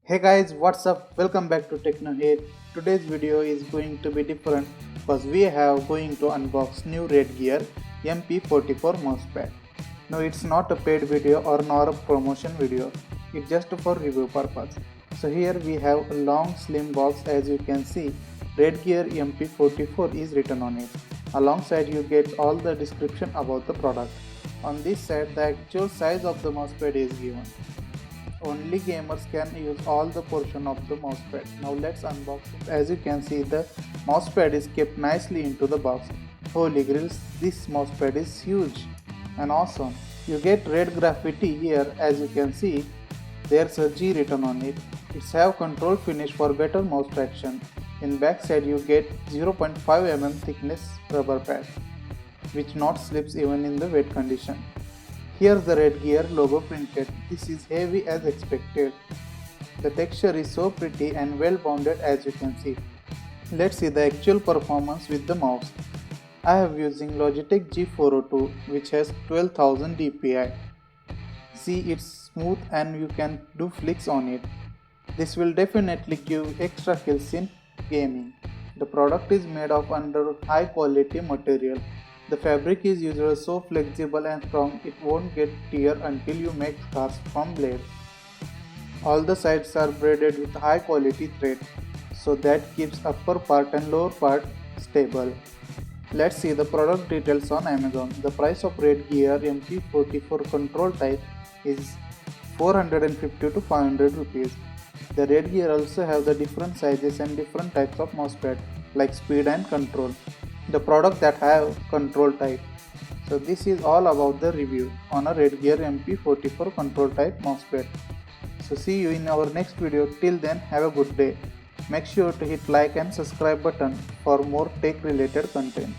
Hey guys, what's up? Welcome back to Techno here. Today's video is going to be different because we have going to unbox new Redgear MP44 mousepad. No, it's not a paid video or nor a promotion video. It's just for review purpose. So here we have a long slim box. As you can see, Redgear MP44 is written on it. Alongside you get all the description about the product. On this side the actual size of the mousepad is given. Only gamers can use all the portion of the mousepad. Now let's unbox it. As you can see, the mousepad is kept nicely into the box. Holy grills, this mousepad is huge and awesome. You get red graffiti here. As you can see, there's a G written on it. It's have control finish for better mouse traction. In backside you get 0.5 mm thickness rubber pad, which not slips even in the wet condition. Here's the Redgear logo printed. This is heavy as expected. The texture is so pretty and well bounded as you can see. Let's see the actual performance with the mouse. I have using Logitech G402 which has 12,000 dpi. See, it's smooth and you can do flicks on it. This will definitely give extra kills in gaming. The product is made of under high quality material. The fabric is usually so flexible and strong it won't get tear until you make scars from blade. All the sides are braided with high quality thread, so that keeps upper part and lower part stable. Let's see the product details on Amazon. The price of Redgear MP44 control type is 450 to 500 rupees. The Redgear also have the different sizes and different types of mousepad like speed and control. The product that have control type. So this is all about the review on a Redgear MP44 control type mousepad. So see you in our next video. Till then, have a good day. Make sure to hit like and subscribe button for more tech related content.